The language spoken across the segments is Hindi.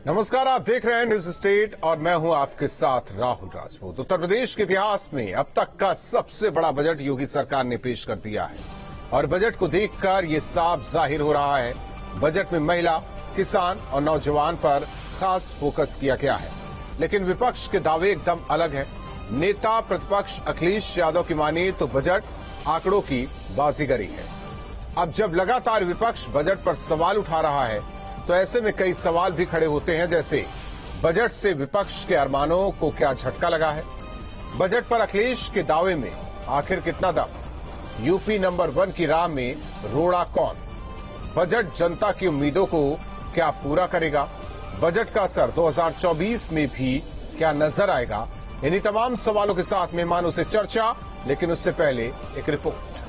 नमस्कार, आप देख रहे हैं न्यूज स्टेट और मैं हूं आपके साथ राहुल राजपूत। उत्तर प्रदेश के इतिहास में अब तक का सबसे बड़ा बजट योगी सरकार ने पेश कर दिया है और बजट को देखकर ये साफ जाहिर हो रहा है बजट में महिला, किसान और नौजवान पर खास फोकस किया गया है। लेकिन विपक्ष के दावे एकदम अलग है। नेता प्रतिपक्ष अखिलेश यादव की माने तो बजट आंकड़ों की बाजीगरी है। अब जब लगातार विपक्ष बजट पर सवाल उठा रहा है तो ऐसे में कई सवाल भी खड़े होते हैं, जैसे बजट से विपक्ष के अरमानों को क्या झटका लगा है? बजट पर अखिलेश के दावे में आखिर कितना दम? यूपी नंबर 1 की राह में रोड़ा कौन? बजट जनता की उम्मीदों को क्या पूरा करेगा? बजट का असर 2024 में भी क्या नजर आएगा? इन्हीं तमाम सवालों के साथ मेहमानों से चर्चा, लेकिन उससे पहले एक रिपोर्ट।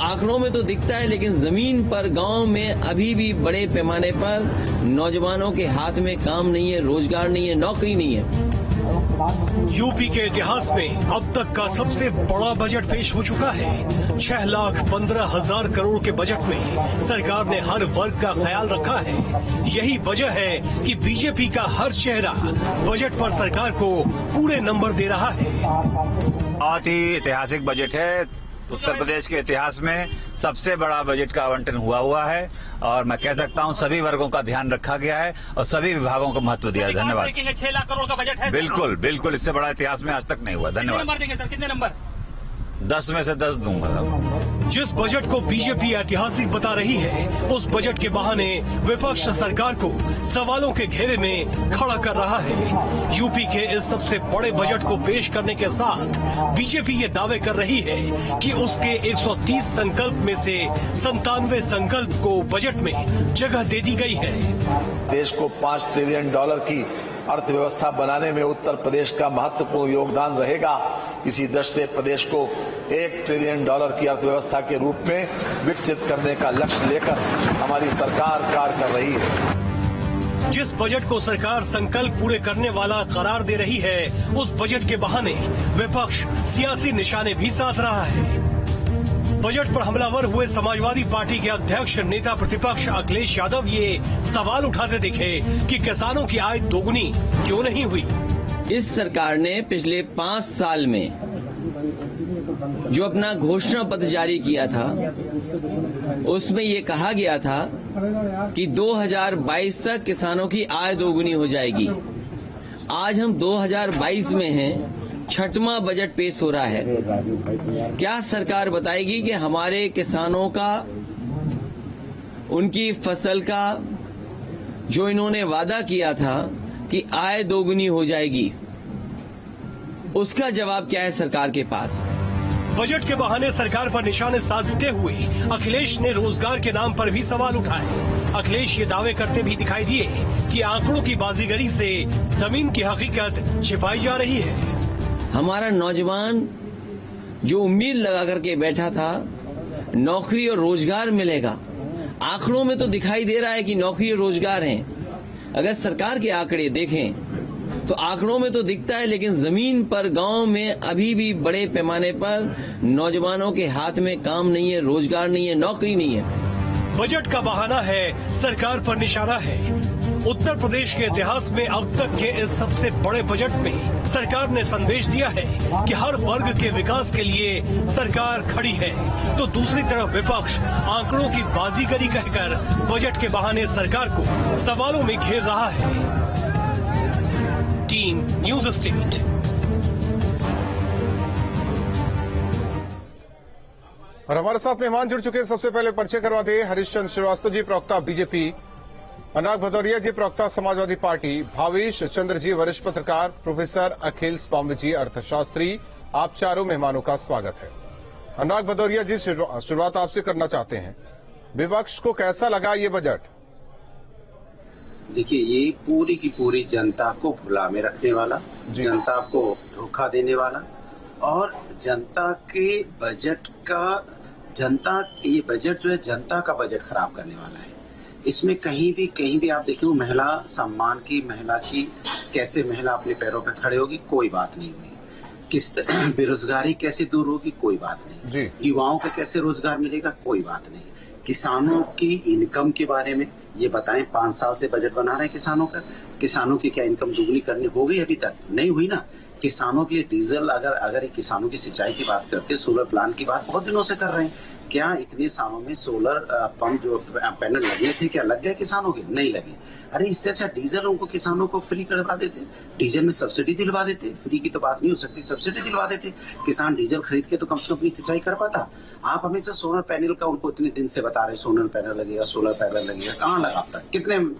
आंकड़ों में तो दिखता है, लेकिन जमीन पर गांव में अभी भी बड़े पैमाने पर नौजवानों के हाथ में काम नहीं है, रोजगार नहीं है, नौकरी नहीं है। यूपी के इतिहास में अब तक का सबसे बड़ा बजट पेश हो चुका है। 6,15,000 करोड़ के बजट में सरकार ने हर वर्ग का ख्याल रखा है। यही वजह है कि बीजेपी का हर चेहरा बजट पर सरकार को पूरे नंबर दे रहा है। बहुत ही ऐतिहासिक बजट है। उत्तर प्रदेश के इतिहास में सबसे बड़ा बजट का आवंटन हुआ है और मैं कह सकता हूं सभी वर्गों का ध्यान रखा गया है और सभी विभागों को महत्व दिया है। धन्यवाद। 6 लाख करोड़ का बजट है। बिल्कुल इससे बड़ा इतिहास में आज तक नहीं हुआ। धन्यवाद। नंबर देंगे सर? कितने नंबर? 10 में से 10 दूंगा। जिस बजट को बीजेपी ऐतिहासिक बता रही है, उस बजट के बहाने विपक्ष सरकार को सवालों के घेरे में खड़ा कर रहा है। यूपी के इस सबसे बड़े बजट को पेश करने के साथ बीजेपी ये दावे कर रही है कि उसके 130 संकल्प में से 97 संकल्प को बजट में जगह दे दी गई है। देश को $5 ट्रिलियन की अर्थव्यवस्था बनाने में उत्तर प्रदेश का महत्वपूर्ण योगदान रहेगा। इसी दृष्टि से प्रदेश को $1 ट्रिलियन की अर्थव्यवस्था के रूप में विकसित करने का लक्ष्य लेकर हमारी सरकार कार्य कर रही है। जिस बजट को सरकार संकल्प पूरे करने वाला करार दे रही है, उस बजट के बहाने विपक्ष सियासी निशाने भी साध रहा है। बजट पर हमलावर हुए समाजवादी पार्टी के अध्यक्ष नेता प्रतिपक्ष अखिलेश यादव ये सवाल उठाते दिखे कि किसानों की आय दोगुनी क्यों नहीं हुई। इस सरकार ने पिछले 5 साल में जो अपना घोषणा पत्र जारी किया था, उसमें ये कहा गया था कि 2022 तक किसानों की आय दोगुनी हो जाएगी। आज हम 2022 में हैं, 6वां बजट पेश हो रहा है। क्या सरकार बताएगी कि हमारे किसानों का, उनकी फसल का जो इन्होंने वादा किया था कि आय दोगुनी हो जाएगी, उसका जवाब क्या है सरकार के पास? बजट के बहाने सरकार पर निशाने साधते हुए अखिलेश ने रोजगार के नाम पर भी सवाल उठाए। अखिलेश ये दावे करते भी दिखाई दिए कि आंकड़ों की बाजीगरी से जमीन की हकीकत छिपाई जा रही है। हमारा नौजवान जो उम्मीद लगा करके बैठा था नौकरी और रोजगार मिलेगा, आंकड़ों में तो दिखाई दे रहा है कि नौकरी और रोजगार हैं। अगर सरकार के आंकड़े देखें तो आंकड़ों में तो दिखता है, लेकिन जमीन पर गांव में अभी भी बड़े पैमाने पर नौजवानों के हाथ में काम नहीं है, रोजगार नहीं है, नौकरी नहीं है। बजट का बहाना है, सरकार पर निशाना है। उत्तर प्रदेश के इतिहास में अब तक के इस सबसे बड़े बजट में सरकार ने संदेश दिया है कि हर वर्ग के विकास के लिए सरकार खड़ी है, तो दूसरी तरफ विपक्ष आंकड़ों की बाजीगरी कहकर बजट के बहाने सरकार को सवालों में घेर रहा है। Team news state. और हमारे साथ मेहमान जुड़ चुके हैं। सबसे पहले परिचय करवाते हैं हरीशचंद्र श्रीवास्तव जी, प्रवक्ता बीजेपी, अनुराग भदौरिया जी, प्रवक्ता समाजवादी पार्टी, भावेश चंद्र जी, वरिष्ठ पत्रकार, प्रोफेसर अखिल स्वामी जी, अर्थशास्त्री। आप चारों मेहमानों का स्वागत है। अनुराग भदौरिया जी, शुरुआत आपसे करना चाहते हैं। विपक्ष को कैसा लगा ये बजट? देखिए, ये पूरी की पूरी जनता को भुला में रखने वाला, जनता को धोखा देने वाला और जनता के बजट का, ये बजट जो है जनता का बजट खराब करने वाला है। इसमें कहीं भी आप देखें, महिला सम्मान की, महिला की कैसे महिला अपने पैरों पर खड़े होगी, कोई बात नहीं हुई। किस बेरोजगारी कैसे दूर होगी, कोई बात नहीं जी। युवाओं को कैसे रोजगार मिलेगा, कोई बात नहीं। किसानों की इनकम के बारे में ये बताएं, 5 साल से बजट बना रहे हैं किसानों का, किसानों की क्या इनकम दुगनी करनी हो गई? अभी तक नहीं हुई ना। किसानों के लिए डीजल, अगर किसानों की सिंचाई की बात करते हैं, सोलर प्लांट की बात बहुत दिनों से कर रहे हैं। क्या इतने सालों में सोलर पंप जो पैनल लगे थे, क्या लग गए किसानों के? नहीं लगे। अरे इससे अच्छा डीजल उनको किसानों को फ्री करवा देते, डीजल में सब्सिडी दिलवा देते। फ्री की तो बात नहीं हो सकती, सब्सिडी दिलवा देते, किसान डीजल खरीद के तो कम से कम अपनी सिंचाई कर पाता। आप हमेशा सोलर पैनल का उनको इतने दिन से बता रहे सोलर पैनल लगेगा, सोलर पैनल लगेगा, कहाँ लगा अब तक?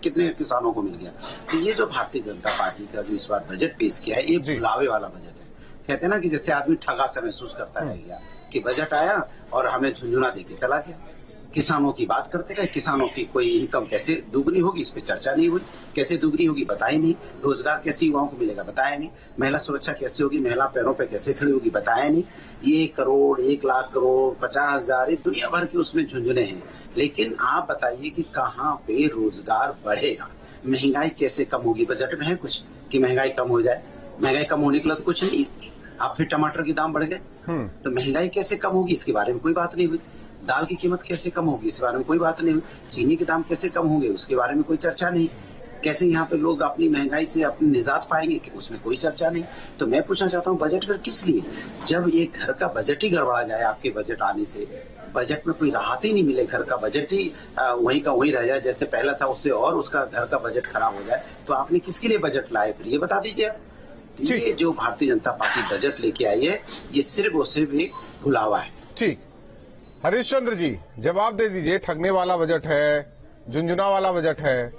कितने किसानों को मिल गया? तो ये जो भारतीय जनता पार्टी का जो इस बार बजट पेश किया है, ये भुलावे वाला बजट है। कहते हैं ना कि जैसे आदमी ठगा सा महसूस करता रह गया कि बजट आया और हमें झुंझुना देके चला गया। किसानों की बात करते गए, किसानों की कोई इनकम कैसे दुगनी होगी इस पे चर्चा नहीं हुई। कैसे दुगनी होगी बताया नहीं, रोजगार कैसे युवाओं को मिलेगा बताया नहीं, महिला सुरक्षा कैसे होगी, महिला पैरों पे कैसे खड़ी होगी बताया नहीं। ये 1 करोड़, 1 लाख करोड़, 50,000, ये दुनिया भर के उसमें झुंझुने हैं। लेकिन आप बताइए कि कहाँ पे रोजगार बढ़ेगा, महंगाई कैसे कम होगी? बजट में है कुछ कि महंगाई कम हो जाए? महंगाई कम होने के लिए तो कुछ नहीं। आप फिर टमाटर के दाम बढ़ गए तो महंगाई कैसे कम होगी, इसके बारे में कोई बात नहीं हुई। दाल की कीमत कैसे कम होगी, इस बारे में कोई बात नहीं हुई। चीनी के दाम कैसे कम होंगे, उसके बारे में कोई चर्चा नहीं। कैसे यहाँ पे लोग अपनी महंगाई से अपनी निजात पाएंगे, उसमें कोई चर्चा नहीं। तो मैं पूछना चाहता हूँ बजट फिर किस लिए? जब एक घर का बजट ही गड़बड़ा जाए आपके बजट आने से, बजट में कोई राहत ही नहीं मिले, घर का बजट ही वहीं का वहीं रह जाए जैसे पहला था उससे, और उसका घर का बजट खराब हो जाए, तो आपने किसके लिए बजट लाए? फिर ये बता दीजिए। ये जो भारतीय जनता पार्टी बजट लेके आई है, ये सिर्फ और सिर्फ एक भुलावा है। ठीक, हरीशचंद्र जी जवाब दे दीजिए। ठगने वाला बजट है, झुंझुना वाला बजट है।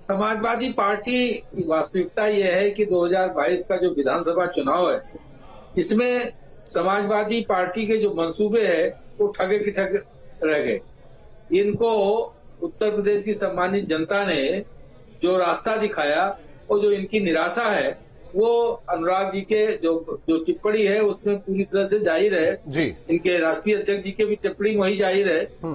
समाजवादी पार्टी की वास्तविकता यह है कि 2022 का जो विधानसभा चुनाव है, इसमें समाजवादी पार्टी के जो मंसूबे हैं वो ठगे की ठग रह गए। इनको उत्तर प्रदेश की सम्मानित जनता ने जो रास्ता दिखाया और जो इनकी निराशा है वो अनुराग जी के जो टिप्पणी है उसमें पूरी तरह से जाहिर है जी। इनके राष्ट्रीय अध्यक्ष जी के भी टिप्पणी वही जाहिर है।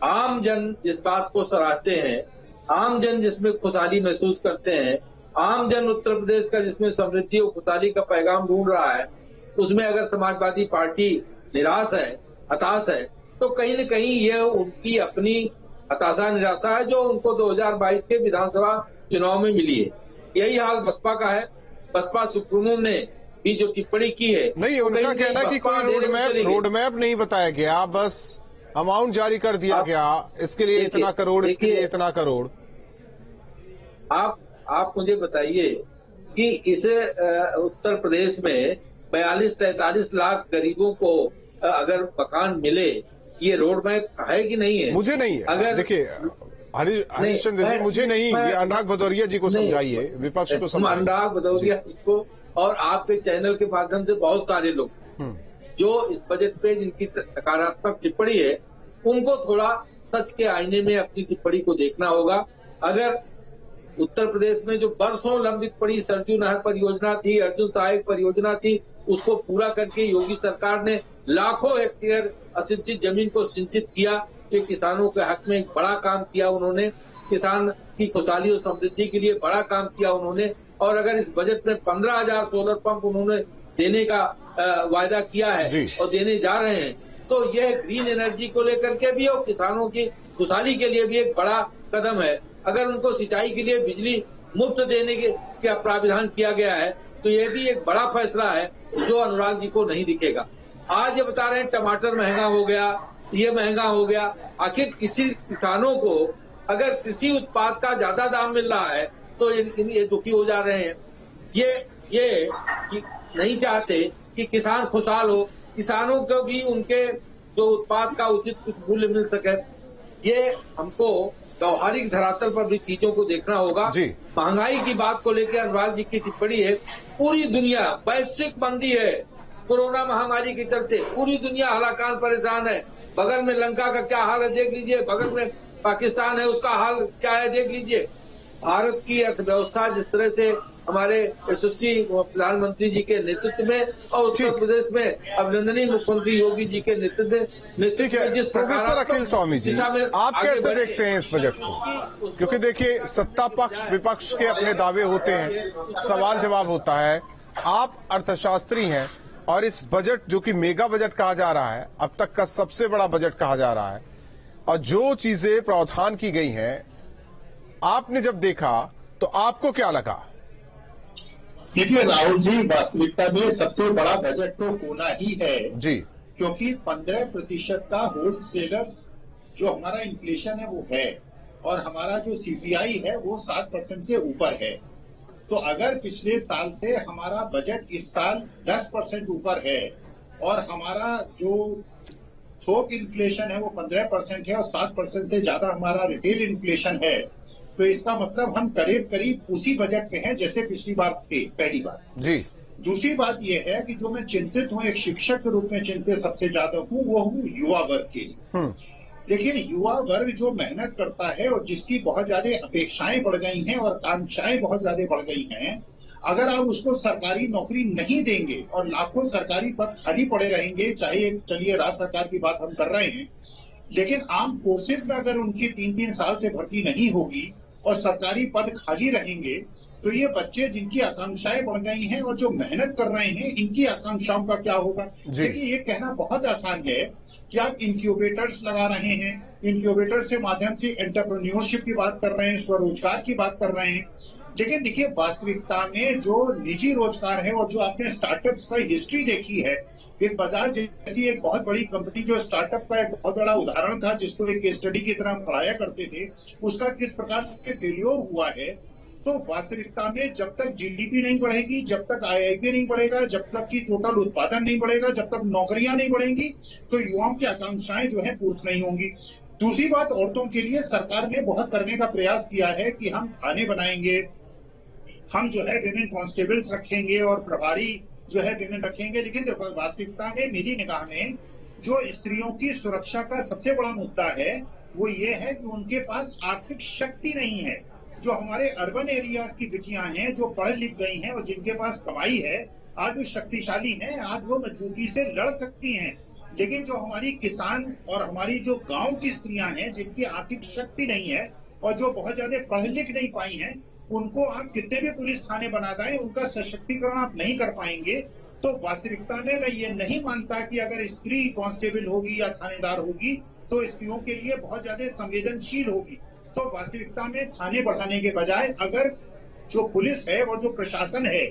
आम जन जिस बात को सराहते हैं, आम जन जिसमें खुशहाली महसूस करते हैं, आम जन उत्तर प्रदेश का जिसमें समृद्धि और खुशहाली का पैगाम ढूंढ रहा है, उसमें अगर समाजवादी पार्टी निराश है, हताश है, तो कहीं न कहीं यह उनकी अपनी हताशा निराशा है जो उनको 2022 के विधानसभा चुनाव में मिली है। यही हाल बसपा का है। बसपा सुप्रीमो ने भी जो टिप्पणी की है, नहीं, उनका कहना है कि कोई रोड मैप नहीं बताया गया, बस अमाउंट जारी कर दिया गया, इसके लिए इतना करोड़, इसके लिए इतना करोड़। आप मुझे बताइए कि इस उत्तर प्रदेश में 42-43 लाख गरीबों को अगर मकान मिले, ये रोड मैप है कि नहीं है? मुझे नहीं है। अगर देखिए हरीशचंद्र जी, मुझे नहीं, ये अनुराग भदौरिया जी को समझाइए, विपक्ष को समझाइए। अनुराग भदौरिया जी को और आपके चैनल के माध्यम से बहुत सारे लोग जो इस बजट पे जिनकी नकारात्मक टिप्पणी है, उनको थोड़ा सच के आईने में अपनी टिप्पणी को देखना होगा। अगर उत्तर प्रदेश में जो बरसों लंबित पड़ी सरजू नहर परियोजना थी, अर्जुन सहायक परियोजना थी, उसको पूरा करके योगी सरकार ने लाखों हेक्टेयर असिंचित जमीन को सिंचित किया। ये किसानों के हक में एक बड़ा काम किया उन्होंने, किसान की खुशहाली और समृद्धि के लिए बड़ा काम किया उन्होंने। और अगर इस बजट में 15,000 सोलर पंप उन्होंने देने का वायदा किया है और देने जा रहे हैं, तो यह ग्रीन एनर्जी को लेकर के भी और किसानों की खुशहाली के लिए भी एक बड़ा कदम है। अगर उनको सिंचाई के लिए बिजली मुफ्त देने का प्रावधान किया गया है, तो यह भी एक बड़ा फैसला है जो अनुराग जी को नहीं दिखेगा। आज ये बता रहे हैं टमाटर महंगा हो गया, ये महंगा हो गया। आखिर किसी किसानों को अगर कृषि उत्पाद का ज्यादा दाम मिल रहा है तो ये दुखी हो जा रहे हैं। ये नहीं चाहते कि किसान खुशहाल हो, किसानों को भी उनके जो उत्पाद का उचित मूल्य मिल सके। ये हमको व्यवहारिक धरातल पर भी चीजों को देखना होगा। महंगाई की बात को लेकर अनुराग जी की टिप्पणी है, पूरी दुनिया वैश्विक मंदी है, कोरोना महामारी के चलते पूरी दुनिया हलाकान परेशान है। बगल में लंका का क्या हाल है देख लीजिए, बगल में पाकिस्तान है उसका हाल क्या है देख लीजिए। भारत की अर्थव्यवस्था जिस तरह से हमारे यशस्वी प्रधानमंत्री जी के नेतृत्व में और उत्तर प्रदेश में अभिनंदनीय मुख्यमंत्री योगी जी के नेतृत्व में जिस प्रोफेसर अखिल स्वामी जी, आप कैसे देखते हैं इस बजट को? क्योंकि देखिए, सत्ता पक्ष विपक्ष के अपने दावे होते हैं, सवाल जवाब होता है, आप अर्थशास्त्री हैं और इस बजट जो कि मेगा बजट कहा जा रहा है, अब तक का सबसे बड़ा बजट कहा जा रहा है, और जो चीजें प्रावधान की गई हैं, आपने जब देखा तो आपको क्या लगा? देखिए राहुल जी, वास्तविकता में सबसे बड़ा बजट तो होना ही है जी, क्योंकि 15% का होलसेलर्स जो हमारा इन्फ्लेशन है वो है, और हमारा जो सीपीआई है वो 7% से ऊपर है। तो अगर पिछले साल से हमारा बजट इस साल 10% ऊपर है और हमारा जो थोक इन्फ्लेशन है वो 15% है और 7% से ज्यादा हमारा रिटेल इन्फ्लेशन है, तो इसका मतलब हम करीब करीब उसी बजट में हैं जैसे पिछली बार थे, पहली बार जी। दूसरी बात यह है कि जो मैं चिंतित हूं, एक शिक्षक के रूप में चिंतित सबसे ज्यादा हूं, वो हूं युवा वर्ग के लिए। देखिए, युवा वर्ग जो मेहनत करता है और जिसकी बहुत ज्यादा अपेक्षाएं बढ़ गई हैं और आकांक्षाएं बहुत ज्यादा बढ़ गई हैं, अगर आप उसको सरकारी नौकरी नहीं देंगे और लाखों सरकारी पद खाली पड़े रहेंगे, चाहे चलिए राज्य सरकार की बात हम कर रहे हैं, लेकिन आर्म फोर्सेस में अगर उनकी 3-3 साल से भर्ती नहीं होगी और सरकारी पद खाली रहेंगे, तो ये बच्चे जिनकी आकांक्षाएं बढ़ गई हैं और जो मेहनत कर रहे हैं, इनकी आकांक्षाओं का क्या होगा? देखिए, ये कहना बहुत आसान है कि आप इंक्यूबेटर्स लगा रहे हैं, इंक्यूबेटर से माध्यम से एंटरप्रेन्योरशिप की बात कर रहे हैं, स्वरोजगार की बात कर रहे हैं, लेकिन देखिए वास्तविकता में जो निजी रोजगार है और जो आपने स्टार्टअप्स का हिस्ट्री देखी है, एक बाजार जैसी एक बहुत बड़ी कंपनी जो स्टार्टअप का एक बहुत बड़ा उदाहरण था, जिसको एक स्टडी की तरह पढ़ाया करते थे, उसका किस प्रकार से फेल्योर हुआ है। तो वास्तविकता में जब तक जीडीपी नहीं बढ़ेगी, जब तक आईआईपी नहीं बढ़ेगा, जब तक की टोटल उत्पादन नहीं बढ़ेगा, जब तक नौकरियां नहीं बढ़ेंगी, तो युवाओं की आकांक्षाएं जो है पूर्ण नहीं होंगी। दूसरी बात, औरतों के लिए सरकार ने बहुत करने का प्रयास किया है कि हम थाने बनाएंगे, हम जो है विमेन कांस्टेबल्स रखेंगे और प्रभारी जो है विमेन रखेंगे, लेकिन वास्तविकता में मेरी निगाह में जो स्त्रियों की सुरक्षा का सबसे बड़ा मुद्दा है वो ये है कि उनके पास आर्थिक शक्ति नहीं है। जो हमारे अर्बन एरियाज की बिटियां हैं, जो पढ़ लिख गई हैं और जिनके पास कमाई है, आज वो शक्तिशाली हैं, आज वो मजबूती से लड़ सकती हैं, लेकिन जो हमारी किसान और हमारी जो गांव की स्त्रियां हैं, जिनकी आर्थिक शक्ति नहीं है और जो बहुत ज्यादा पढ़ लिख नहीं पाई हैं, उनको आप कितने भी पुलिस थाने बना दें, उनका सशक्तिकरण आप नहीं कर पाएंगे। तो वास्तविकता में मैं ये नहीं मानता कि अगर स्त्री कांस्टेबल होगी या थानेदार होगी तो स्त्रियों के लिए बहुत ज्यादा संवेदनशील होगी। तो वास्तविकता में थाने बढ़ाने के बजाय अगर जो पुलिस है और जो प्रशासन है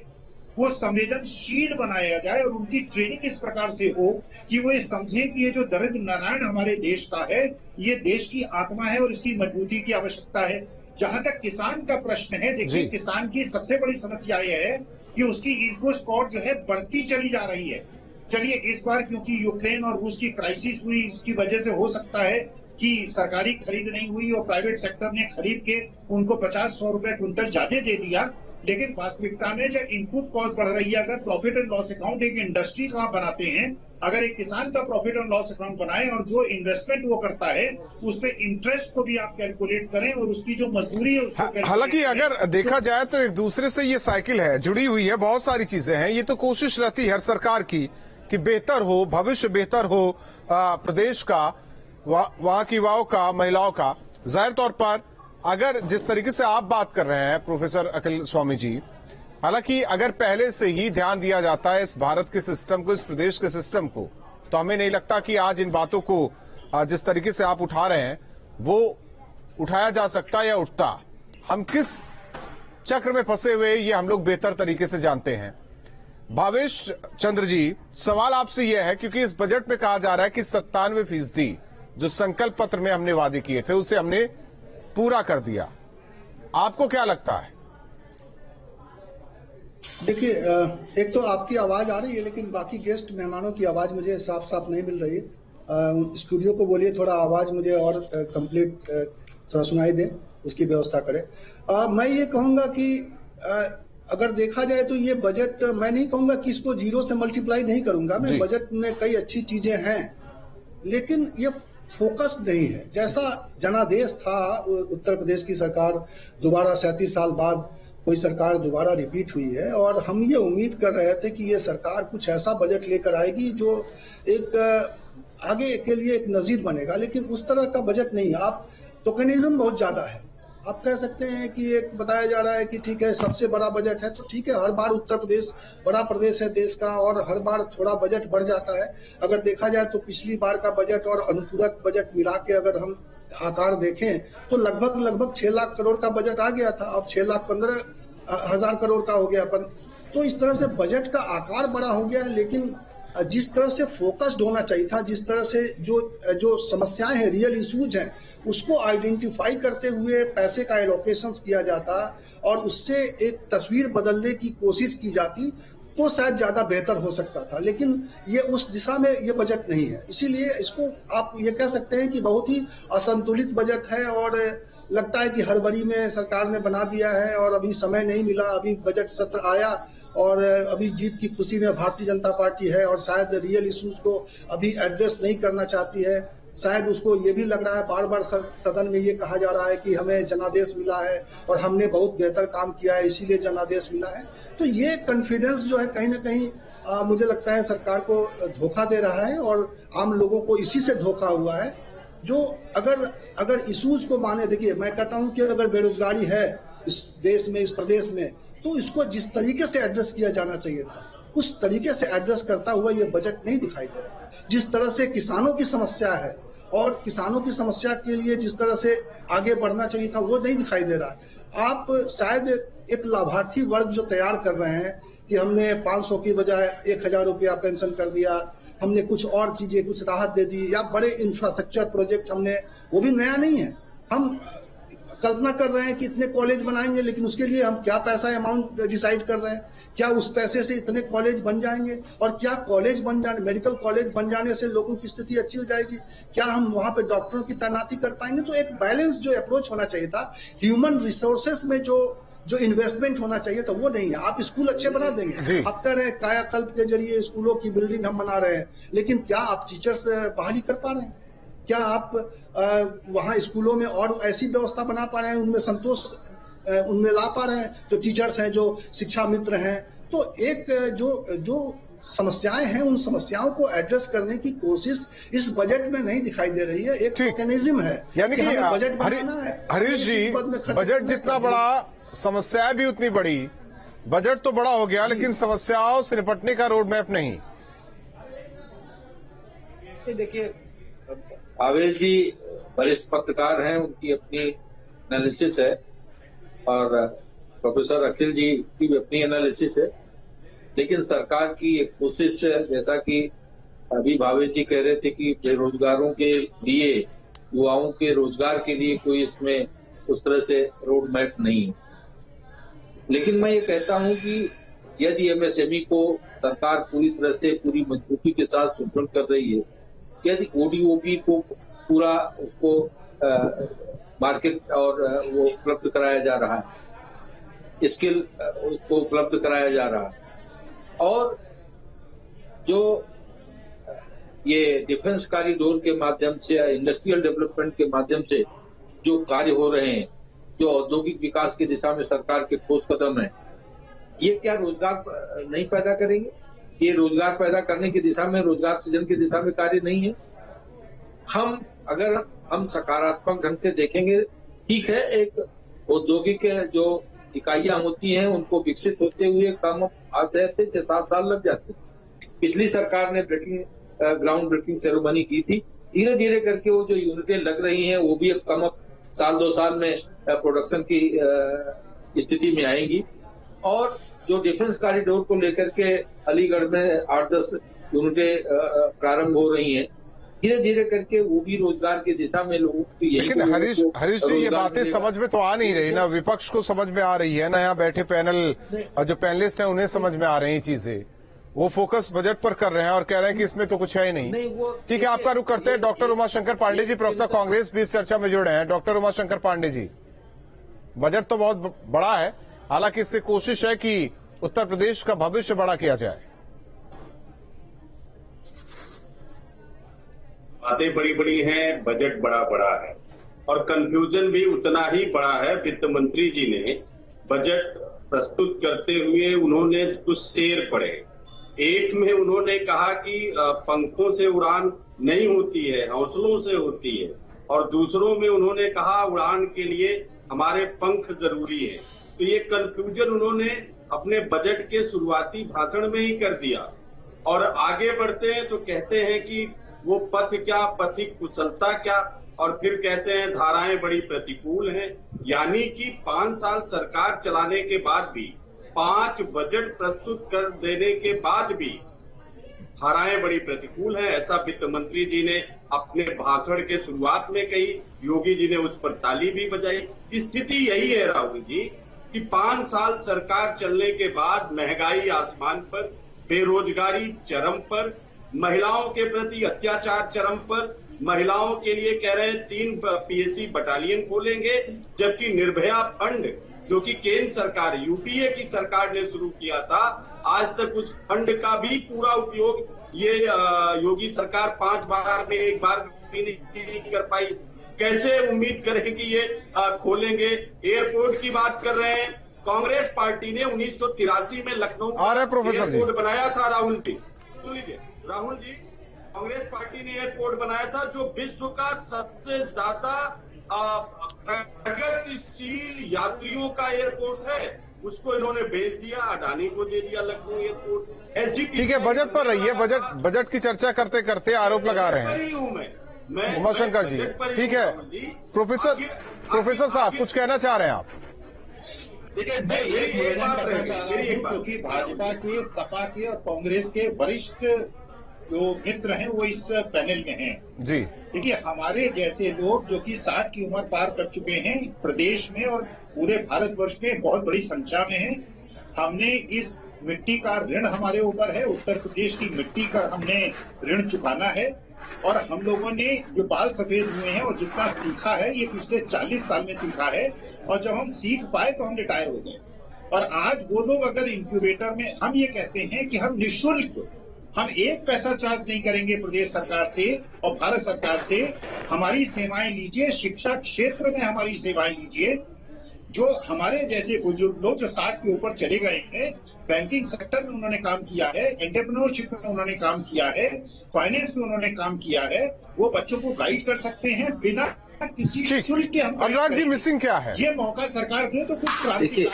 वो संवेदनशील बनाया जाए और उनकी ट्रेनिंग इस प्रकार से हो कि वो ये समझे कि ये जो दरिद्र नारायण हमारे देश का है, ये देश की आत्मा है और इसकी मजबूती की आवश्यकता है। जहां तक किसान का प्रश्न है, देखिए किसान की सबसे बड़ी समस्या यह है कि उसकी इनपुट कॉस्ट जो है बढ़ती चली जा रही है। चलिए इस बार क्योंकि यूक्रेन और रूस की क्राइसिस हुई, इसकी वजह से हो सकता है कि सरकारी खरीद नहीं हुई और प्राइवेट सेक्टर ने खरीद के उनको 50-100 रुपए क्विंटल ज्यादा दे दिया, लेकिन वास्तविकता में जब इनपुट कॉस्ट बढ़ रही है, अगर प्रॉफिट एंड लॉस अकाउंट एक इंडस्ट्री का आप बनाते हैं, अगर एक किसान का प्रॉफिट एंड लॉस अकाउंट बनाए और जो इन्वेस्टमेंट वो करता है उस पे इंटरेस्ट को भी आप कैलकुलेट करें और उसकी जो मजदूरी है उसको हालांकि अगर देखा जाए तो एक दूसरे से ये साइकिल है, जुड़ी हुई है, बहुत सारी चीजें हैं। ये तो कोशिश रहती है हर सरकार की कि बेहतर हो, भविष्य बेहतर हो प्रदेश का, वहां की युवाओं का, महिलाओं का। जाहिर तौर पर अगर जिस तरीके से आप बात कर रहे हैं प्रोफेसर अखिल स्वामी जी, हालांकि अगर पहले से ही ध्यान दिया जाता है इस भारत के सिस्टम को, इस प्रदेश के सिस्टम को, तो हमें नहीं लगता कि आज इन बातों को जिस तरीके से आप उठा रहे हैं वो उठाया जा सकता या उठता। हम किस चक्र में फंसे हुए ये हम लोग बेहतर तरीके से जानते हैं। भावेश चंद्र जी, सवाल आपसे यह है, क्योंकि इस बजट में कहा जा रहा है कि 97% जो संकल्प पत्र में हमने वादे किए थे उसे हमने पूरा कर दिया। आपको क्या लगता है? देखिए, एक तो आपकी आवाज आ रही है लेकिन बाकी गेस्ट मेहमानों की आवाज मुझे साफ साफ नहीं मिल रही है। स्टूडियो को बोलिए थोड़ा आवाज मुझे और कंप्लीट थोड़ा सुनाई दे, उसकी व्यवस्था करें। मैं ये कहूंगा कि अगर देखा जाए तो ये बजट, मैं नहीं कहूंगा कि इसको 0 से मल्टीप्लाई नहीं करूंगा मैं, बजट में कई अच्छी चीजें हैं, लेकिन ये फोकस्ड नहीं है। जैसा जनादेश था, उत्तर प्रदेश की सरकार दोबारा 37 साल बाद कोई सरकार दोबारा रिपीट हुई है और हम ये उम्मीद कर रहे थे कि ये सरकार कुछ ऐसा बजट लेकर आएगी जो एक आगे के लिए एक नजीर बनेगा, लेकिन उस तरह का बजट नहीं है। आप टोकनिज्म बहुत ज्यादा है, आप कह सकते हैं कि एक बताया जा रहा है कि ठीक है सबसे बड़ा बजट है, तो ठीक है, हर बार उत्तर प्रदेश बड़ा प्रदेश है देश का और हर बार थोड़ा बजट बढ़ जाता है। अगर देखा जाए तो पिछली बार का बजट और अनुपूरक बजट मिला के अगर हम आकार देखें तो लगभग 6 लाख करोड़ का बजट आ गया था, अब 6,15,000 करोड़ का हो गया अपन। तो इस तरह से बजट का आकार बड़ा हो गया है, लेकिन जिस तरह से फोकस्ड होना चाहिए था, जिस तरह से जो समस्याएं हैं, रियल इश्यूज हैं, उसको आइडेंटिफाई करते हुए पैसे का एलोकेशन किया जाता और उससे एक तस्वीर बदलने की कोशिश की जाती तो शायद ज्यादा बेहतर हो सकता था, लेकिन ये उस दिशा में ये बजट नहीं है। इसीलिए इसको आप ये कह सकते हैं कि बहुत ही असंतुलित बजट है और लगता है कि हड़बड़ी में सरकार ने बना दिया है और अभी समय नहीं मिला, अभी बजट सत्र आया और अभी जीत की खुशी में भारतीय जनता पार्टी है और शायद रियल इश्यूज को अभी एड्रेस नहीं करना चाहती है। शायद उसको ये भी लग रहा है, बार बार सदन में ये कहा जा रहा है कि हमें जनादेश मिला है और हमने बहुत बेहतर काम किया है इसीलिए जनादेश मिला है। तो ये कॉन्फिडेंस जो है कहीं ना कहीं मुझे लगता है सरकार को धोखा दे रहा है और आम लोगों को इसी से धोखा हुआ है। जो अगर इश्यूज को माने, देखिए मैं कहता हूं कि अगर बेरोजगारी है इस देश में, इस प्रदेश में, तो इसको जिस तरीके से एड्रेस किया जाना चाहिए था उस तरीके से एड्रेस करता हुआ ये बजट नहीं दिखाई दे रहा। जिस तरह से किसानों की समस्या है और किसानों की समस्या के लिए जिस तरह से आगे बढ़ना चाहिए था वो नहीं दिखाई दे रहा। आप शायद एक लाभार्थी वर्ग जो तैयार कर रहे हैं कि हमने 500 की बजाय 1,000 रुपया पेंशन कर दिया, हमने कुछ और चीजें कुछ राहत दे दी या बड़े इंफ्रास्ट्रक्चर प्रोजेक्ट हमने, वो भी नया नहीं है। हम कल्पना कर रहे हैं कि इतने कॉलेज बनाएंगे, लेकिन उसके लिए हम क्या पैसा अमाउंट डिसाइड कर रहे हैं, क्या उस पैसे से इतने कॉलेज बन जाएंगे और क्या कॉलेज बन जाने, मेडिकल कॉलेज बन जाने से लोगों की स्थिति अच्छी हो जाएगी, क्या हम वहां पे डॉक्टरों की तैनाती कर पाएंगे। तो एक बैलेंस जो अप्रोच होना चाहिए था, ह्यूमन रिसोर्सेस में जो इन्वेस्टमेंट होना चाहिए था वो नहीं है। आप स्कूल अच्छे बना देंगे, आप कह रहे हैं कायाकल्प के जरिए स्कूलों की बिल्डिंग हम बना रहे हैं, लेकिन क्या आप टीचर्स बहाली कर पा रहे हैं? क्या आप वहां स्कूलों में और ऐसी व्यवस्था बना पा रहे हैं, उनमें संतोष उनमें ला पा रहे हैं, जो टीचर्स हैं, जो शिक्षा मित्र हैं? तो एक जो समस्याएं हैं उन समस्याओं को एड्रेस करने की कोशिश इस बजट में नहीं दिखाई दे रही है। एक मैकेनिज्म है, यानी कि बजट बनाना है। हरीश जी, बजट जितना बड़ा समस्याएं भी उतनी बड़ी। बजट तो बड़ा हो गया लेकिन समस्याओं से निपटने का रोड मैप नहीं। देखिए, आवेश जी वरिष्ठ पत्रकार हैं, उनकी अपनी एनालिसिस है और प्रोफेसर अखिल जी की भी अपनी एनालिसिस है, लेकिन सरकार की एक कोशिश, जैसा कि अभी भावेश जी कह रहे थे कि बेरोजगारों के लिए, युवाओं के रोजगार के लिए कोई इसमें उस तरह से रोड मैप नहीं है। लेकिन मैं ये कहता हूं कि यदि एमएसएमई को सरकार पूरी तरह से पूरी मजबूती के साथ सुदृढ़ कर रही है, यदि ओडीओपी को पूरा उसको मार्केट और वो उपलब्ध कराया जा रहा है, स्किल उसको उपलब्ध कराया जा रहा है, और जो ये डिफेंस कॉरिडोर के माध्यम से, इंडस्ट्रियल डेवलपमेंट के माध्यम से जो कार्य हो रहे हैं, जो औद्योगिक विकास की दिशा में सरकार के ठोस कदम है, ये क्या रोजगार नहीं पैदा करेंगे? ये रोजगार पैदा करने की दिशा में, रोजगार सृजन की दिशा में कार्य नहीं है। अगर हम सकारात्मक ढंग से देखेंगे, ठीक है, एक औद्योगिक जो इकाइयां होती हैं उनको विकसित होते हुए काम आते थे, 6-7 साल लग जाते। पिछली सरकार ने ग्राउंड ब्रेकिंग सेरेमनी की थी, धीरे धीरे करके वो जो यूनिटें लग रही हैं वो भी अब कम 1-2 साल में प्रोडक्शन की स्थिति में आएंगी। और जो डिफेंस कॉरिडोर को लेकर के अलीगढ़ में 8-10 यूनिटें प्रारंभ हो रही हैं, धीरे धीरे करके वो भी रोजगार की दिशा में लोगों की। लेकिन हरीश जी, ये बातें समझ में तो आ नहीं रही ना, विपक्ष को समझ में आ रही है ना, यहाँ बैठे पैनल और जो पैनलिस्ट हैं उन्हें समझ में आ रही चीजें। वो फोकस बजट पर कर रहे हैं और कह रहे हैं कि इसमें तो कुछ है ही नहीं। ठीक है, आपका रुख करते हैं। डॉक्टर उमाशंकर पांडे जी, प्रवक्ता कांग्रेस, भी इस चर्चा में जुड़े हैं। डॉक्टर उमाशंकर पांडे जी, बजट तो बहुत बड़ा है, हालांकि इससे कोशिश है कि उत्तर प्रदेश का भविष्य बड़ा किया जाए। बातें बड़ी बड़ी हैं, बजट बड़ा बड़ा है और कंफ्यूजन भी उतना ही बड़ा है। वित्त मंत्री जी ने बजट प्रस्तुत करते हुए उन्होंने कुछ शेर पढ़े। एक में उन्होंने कहा कि पंखों से उड़ान नहीं होती है, हौसलों से होती है, और दूसरों में उन्होंने कहा उड़ान के लिए हमारे पंख जरूरी है। तो ये कंफ्यूजन उन्होंने अपने बजट के शुरुआती भाषण में ही कर दिया। और आगे बढ़ते हैं तो कहते हैं कि वो पथ क्या, पथिक कुशलता क्या, और फिर कहते हैं धाराएं बड़ी प्रतिकूल हैं। यानी कि 5 साल सरकार चलाने के बाद भी, 5 बजट प्रस्तुत कर देने के बाद भी धाराएं बड़ी प्रतिकूल हैं, ऐसा वित्त मंत्री जी ने अपने भाषण के शुरुआत में कही। योगी जी ने उस पर ताली भी बजाई। स्थिति यही है राहुल जी कि 5 साल सरकार चलने के बाद महंगाई आसमान पर, बेरोजगारी चरम पर, महिलाओं के प्रति अत्याचार चरम पर। महिलाओं के लिए कह रहे हैं 3 पीएसी बटालियन खोलेंगे, जबकि निर्भया फंड जो कि केंद्र सरकार, यूपीए की सरकार ने शुरू किया था, आज तक उस फंड का भी पूरा उपयोग ये योगी सरकार 5 बार में एक बार भी नहीं कर पाई। कैसे उम्मीद करें कि ये खोलेंगे? एयरपोर्ट की बात कर रहे हैं। कांग्रेस पार्टी ने 1983 में लखनऊ एयरपोर्ट बनाया था। राहुल जी सुन लीजिए, राहुल जी, कांग्रेस पार्टी ने एयरपोर्ट बनाया था जो विश्व का सबसे ज्यादा प्रगतिशील यात्रियों का एयरपोर्ट है। उसको इन्होंने बेच दिया, अडानी को दे दिया लखनऊ एयरपोर्ट। एसजीपीसी ठीक है, बजट पर रहिए। बजट की चर्चा करते करते आरोप लगा रहे हैं उमाशंकर जी। ठीक है, प्रोफेसर साहब कुछ कहना चाह रहे हैं आप? क्योंकि भाजपा के, सपा के और कांग्रेस के वरिष्ठ जो मित्र हैं वो इस पैनल में हैं जी। देखिए, हमारे जैसे लोग जो कि 60 की उम्र पार कर चुके हैं प्रदेश में और पूरे भारतवर्ष में बहुत बड़ी संख्या में हैं। हमने इस मिट्टी का ऋण हमारे ऊपर है, उत्तर प्रदेश की मिट्टी का हमने ऋण चुकाना है। और हम लोगों ने जो बाल सफेद हुए हैं और जितना सीखा है ये पिछले 40 साल में सीखा है, और जब हम सीख पाए तो हम रिटायर हो गए। और आज वो लोग अगर इंक्यूबेटर में, हम ये कहते हैं कि हम निःशुल्क, हम 1 पैसा चार्ज नहीं करेंगे प्रदेश सरकार से और भारत सरकार से। हमारी सेवाएं लीजिए, शिक्षा क्षेत्र में हमारी सेवाएं लीजिए। जो हमारे जैसे बुजुर्ग लोग जो 60 के ऊपर चले गए हैं, बैंकिंग सेक्टर में उन्होंने काम किया है, एंटरप्रेन्योरशिप में उन्होंने काम किया है, फाइनेंस में उन्होंने काम किया है, वो बच्चों को गाइड कर सकते हैं बिना किसी शुल्क के। अनुराग जी, मिसिंग क्या है? ये मौका सरकार दे तो कुछ देखिए,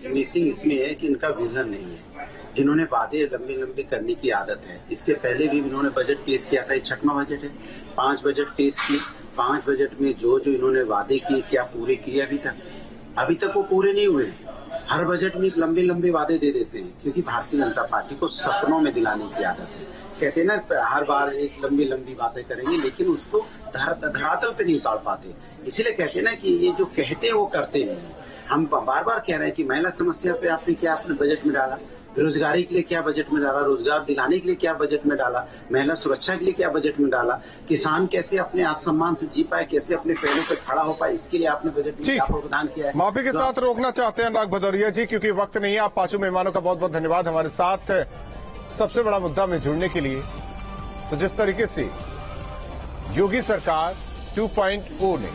मिसिंग इसमें है कि इनका विजन नहीं है। इन्होंने वादे लंबे लंबे करने की आदत है। इसके पहले भी इन्होंने बजट पेश किया था, ये 6वां बजट है। 5 बजट पेश किए, 5 बजट में जो इन्होंने वादे किए क्या पूरे किए? अभी तक वो पूरे नहीं हुए। हर बजट में लंबे लंबे वादे दे देते हैं, क्योंकि भारतीय जनता पार्टी को सपनों में दिलाने की आदत है। कहते हैं ना, हर बार एक लंबी लंबी बातें करेंगे लेकिन उसको धरातल पे नहीं उतार पाते। इसीलिए कहते हैं ना कि ये जो कहते हैं वो करते नहीं है। हम बार बार कह रहे हैं कि महिला समस्या पे आपने क्या अपने बजट में डाला, बेरोजगारी के लिए क्या बजट में डाला, रोजगार दिलाने के लिए क्या बजट में डाला, महिला सुरक्षा के लिए क्या बजट में डाला, किसान कैसे अपने आत्मसम्मान से जी पाए, कैसे अपने पैरों पर खड़ा हो पाए, इसके लिए आपने बजट में क्या प्रावधान किया है। माफी के साथ रोकना चाहते हैं अनुराग भदौरिया जी, क्योंकि वक्त नहीं है। आप 5 मेहमानों का बहुत बहुत धन्यवाद हमारे साथ सबसे बड़ा मुद्दा में जुड़ने के लिए। तो जिस तरीके से योगी सरकार 2.0 ने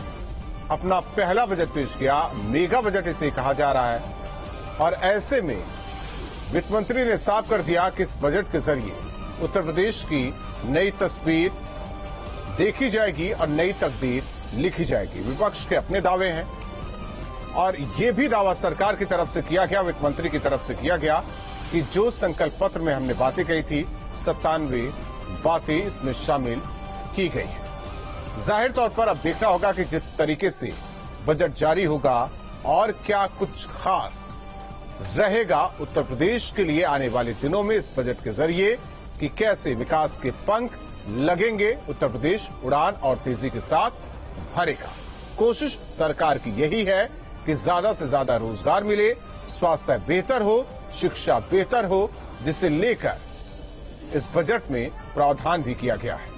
अपना पहला बजट पेश किया, मेगा बजट इसे कहा जा रहा है, और ऐसे में वित्त मंत्री ने साफ कर दिया कि इस बजट के जरिए उत्तर प्रदेश की नई तस्वीर देखी जाएगी और नई तकदीर लिखी जाएगी। विपक्ष के अपने दावे हैं और ये भी दावा सरकार की तरफ से किया गया, वित्त मंत्री की तरफ से किया गया कि जो संकल्प पत्र में हमने बातें कही थी 97 बातें इसमें शामिल की गई हैं। जाहिर तौर पर अब देखना होगा कि जिस तरीके से बजट जारी होगा और क्या कुछ खास रहेगा उत्तर प्रदेश के लिए आने वाले दिनों में इस बजट के जरिए, कि कैसे विकास के पंख लगेंगे, उत्तर प्रदेश उड़ान और तेजी के साथ भरेगा। कोशिश सरकार की यही है कि ज्यादा से ज्यादा रोजगार मिले, स्वास्थ्य बेहतर हो, शिक्षा बेहतर हो, जिसे लेकर इस बजट में प्रावधान भी किया गया है।